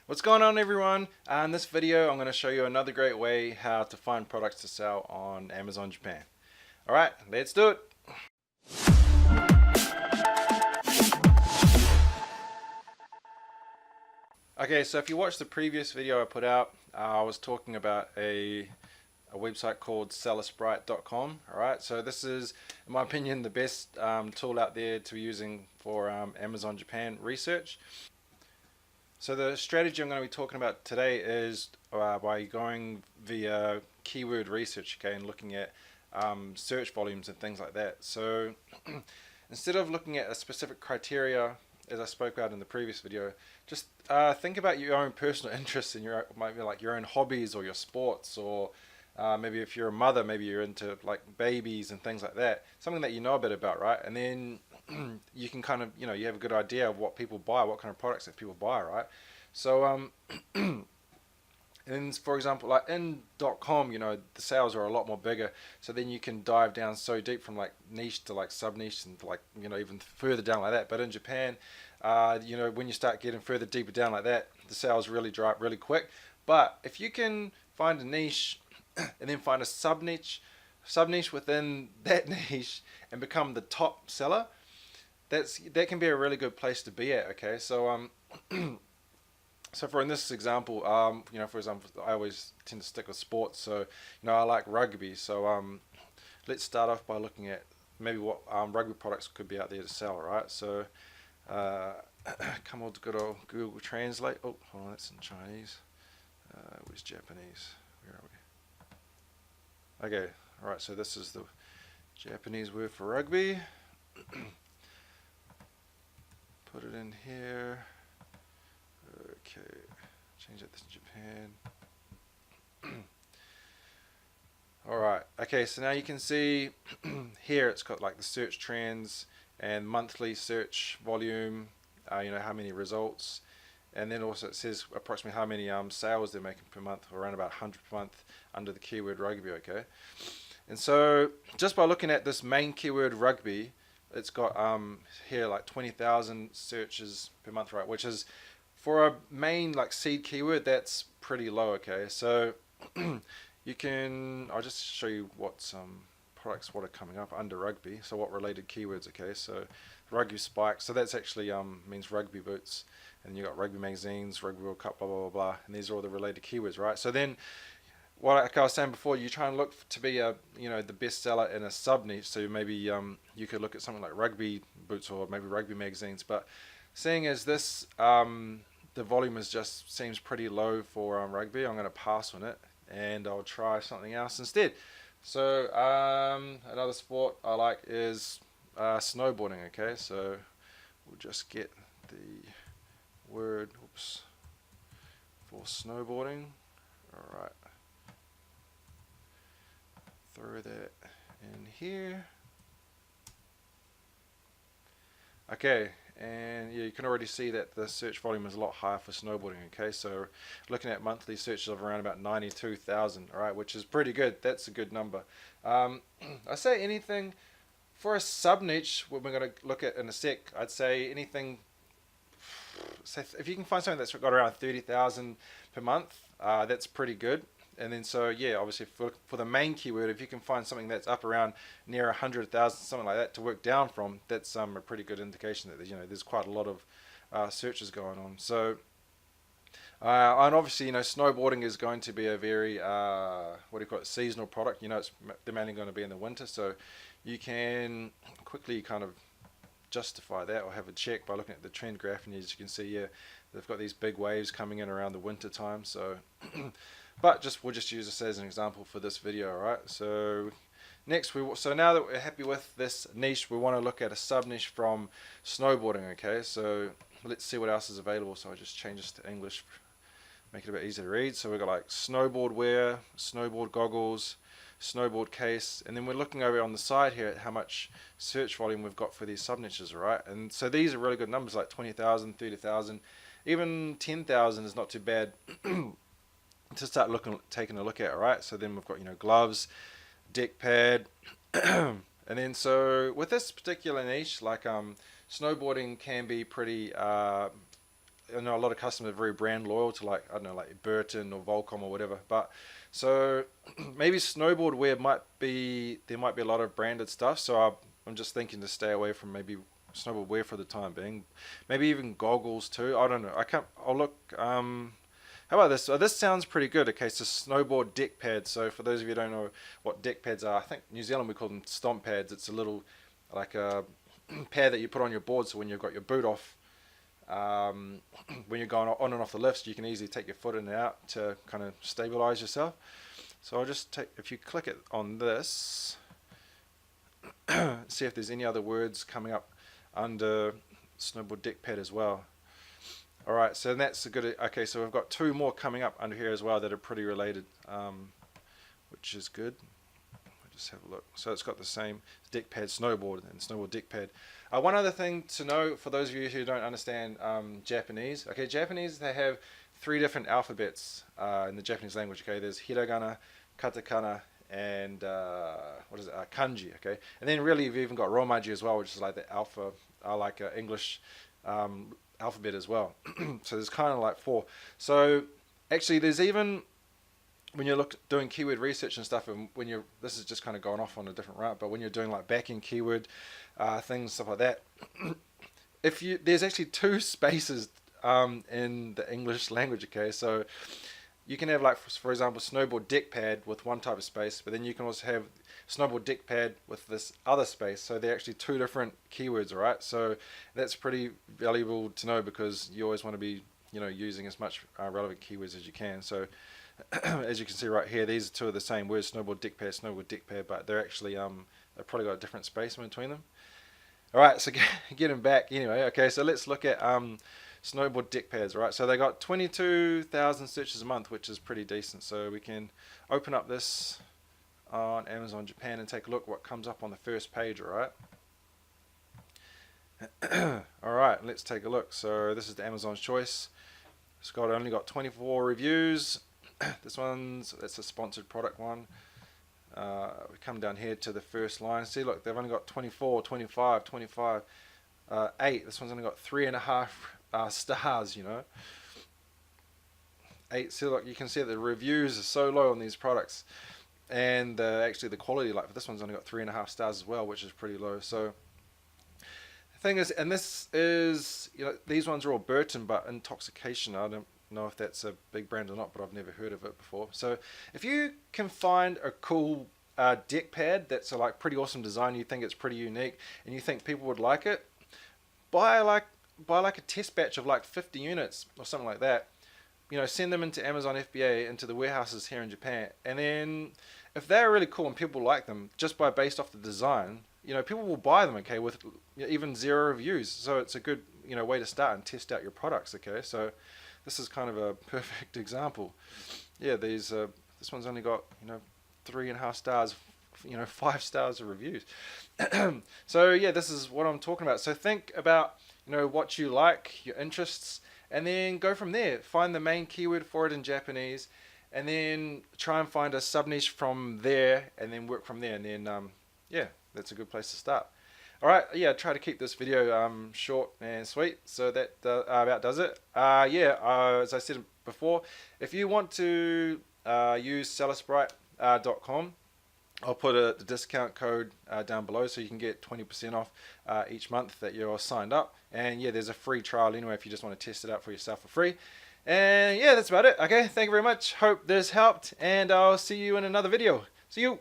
What's going on, everyone? In this video I'm going to show you another great way how to find products to sell on Amazon Japan. Alright, let's do it! Okay, so if you watched the previous video I put out, I was talking about a website called Sellersprite.com. Alright, so this is, in my opinion, the best tool out there to be using for Amazon Japan research. So the strategy I'm going to be talking about today is by going via keyword research, okay, and looking at search volumes and things like that. So instead of looking at a specific criteria, as I spoke about in the previous video, just think about your own personal interests and maybe like your own hobbies or your sports, or maybe if you're a mother, maybe you're into like babies and things like that. Something that you know a bit about, right? And then you can kind of, you have a good idea of what people buy, what kind of products that people buy, right? So and for example, like in .com, the sales are a lot more bigger. So then you can dive down so deep from like niche to like sub niche and like, even further down like that. But in Japan, when you start getting further deeper down like that, the sales really dry up really quick. But if you can find a niche and then find a sub niche within that niche and become the top seller, that can be a really good place to be at. Okay, so so for in this example, for example, I always tend to stick with sports. So I like rugby. So let's start off by looking at maybe what rugby products could be out there to sell. Right. So come on to good old Google Translate. Oh, hold on, that's in Chinese. Where's Japanese? Where are we? Okay. All right. So this is the Japanese word for rugby. Put it in here. Okay, change that to Japan. Alright, okay, so now you can see here it's got like the search trends and monthly search volume, how many results, and then also it says approximately how many sales they're making per month, or around about 100 per month under the keyword rugby, okay? And so just by looking at this main keyword rugby, it's got here like 20,000 searches per month, right, which is, for a main like seed keyword, that's pretty low. Okay, so I'll just show you what some products what are coming up under rugby. So what related keywords? Okay, so rugby spikes. So that's actually means rugby boots, and you got rugby magazines, rugby World Cup, blah blah blah blah, and these are all the related keywords, right? So then, like I was saying before, you try and look to be the best seller in a sub niche. So maybe you could look at something like rugby boots or maybe rugby magazines, but seeing as this the volume just seems pretty low for rugby, I'm going to pass on it and I'll try something else instead. So another sport I like is snowboarding. Okay, so we'll just get the word for snowboarding. All right, throw that in here. Okay, and yeah, you can already see that the search volume is a lot higher for snowboarding. Okay, so looking at monthly searches of around about 92,000, all right, which is pretty good. That's a good number. I say anything for a sub niche, what we're going to look at in a sec, I'd say anything. So if you can find something that's got around 30,000 per month, that's pretty good. And then so yeah, obviously for the main keyword, if you can find something that's up around near 100,000, something like that, to work down from, that's a pretty good indication that there's quite a lot of searches going on. So and obviously snowboarding is going to be a very what do you call it, seasonal product. They're mainly going to be in the winter, so you can quickly kind of justify that or have a check by looking at the trend graph, and as you can see, yeah, they've got these big waves coming in around the winter time. So but we'll just use this as an example for this video. Alright, so next so now that we're happy with this niche, we want to look at a sub niche from snowboarding. Okay, so let's see what else is available. So I just change this to English, make it a bit easier to read. So we've got like snowboard wear, snowboard goggles, snowboard case, and then we're looking over on the side here at how much search volume we've got for these sub niches. Right, and so these are really good numbers, like 20,000, 30,000, even 10,000 is not too bad to start taking a look at. Alright, so then we've got gloves, deck pad, and then so with this particular niche, like snowboarding can be pretty I know a lot of customers are very brand loyal to, like, I don't know, like Burton or Volcom or whatever. But so maybe snowboard wear might be, there might be a lot of branded stuff. So I'm just thinking to stay away from maybe snowboard wear for the time being. Maybe even goggles too. I don't know. I can't. I'll look. How about this? So this sounds pretty good. Okay, so snowboard deck pads. So for those of you who don't know what deck pads are, I think New Zealand we call them stomp pads. It's a little, like a pad that you put on your board, so when you've got your boot off, when you're going on and off the lifts, you can easily take your foot in and out to kind of stabilize yourself. So I'll just take, if you click it on this, see if there's any other words coming up under snowboard deck pad as well. Alright, so that's a good, okay, so we've got two more coming up under here as well that are pretty related, which is good. I'll just have a look. So it's got the same deck pad snowboard and snowboard deck pad. One other thing to know for those of you who don't understand Japanese, okay, Japanese, they have 3 different alphabets in the Japanese language, okay, there's hiragana, katakana, and what is it, kanji, okay, and then really you've even got romaji as well, which is like the alpha, like English alphabet as well. So there's kind of like 4. So actually there's even, when you're doing keyword research and stuff, and when you're, this is just kind of going off on a different route, but when you're doing like backing keyword things, stuff like that, if you, there's actually 2 spaces in the English language, okay, so you can have, like, for example, snowboard deck pad with one type of space, but then you can also have snowboard deck pad with this other space. So they're actually 2 different keywords, all right? So that's pretty valuable to know, because you always want to be, you know, using as much relevant keywords as you can. So as you can see right here, these are 2 of the same words, snowboard deck pad, but they're actually they've probably got a different space in between them. All right, so getting back anyway. Okay, so let's look at snowboard deck pads, right? So they got 22,000 searches a month, which is pretty decent. So we can open up this on Amazon Japan and take a look what comes up on the first page, all right? All right, let's take a look. So this is the Amazon's choice. It's got only got 24 reviews. This one's, that's a sponsored product one. We come down here to the first line. See, look, they've only got 24, 25, 25, 8. This one's only got 3.5 stars, you know. 8. See, look, you can see that the reviews are so low on these products, and actually the quality, like for this one's only got 3.5 stars as well, which is pretty low. So the thing is, and this is, you know, these ones are all Burton, but Intoxication, I don't know if that's a big brand or not, but I've never heard of it before. So if you can find a cool deck pad that's a like pretty awesome design, you think it's pretty unique, and you think people would like it, buy like a test batch of like 50 units or something like that. You know, send them into Amazon FBA, into the warehouses here in Japan, and then if they're really cool and people like them, just based off the design, you know, people will buy them, okay, with even 0 reviews. So it's a good, you know, way to start and test out your products, okay. So this is kind of a perfect example. Yeah, these this one's only got, you know, 3.5 stars, you know, 5 stars of reviews. So yeah, this is what I'm talking about. So think about, you know, what you like, your interests, and then go from there. Find the main keyword for it in Japanese, and then try and find a sub niche from there, and then work from there. And then yeah, that's a good place to start. All right, yeah, try to keep this video short and sweet, so that about does it. As I said before, if you want to use Sellersprite.com, I'll put the discount code down below, so you can get 20% off each month that you're signed up. And yeah, there's a free trial anyway if you just want to test it out for yourself for free. And yeah, that's about it. Okay, thank you very much. Hope this helped, and I'll see you in another video. See you.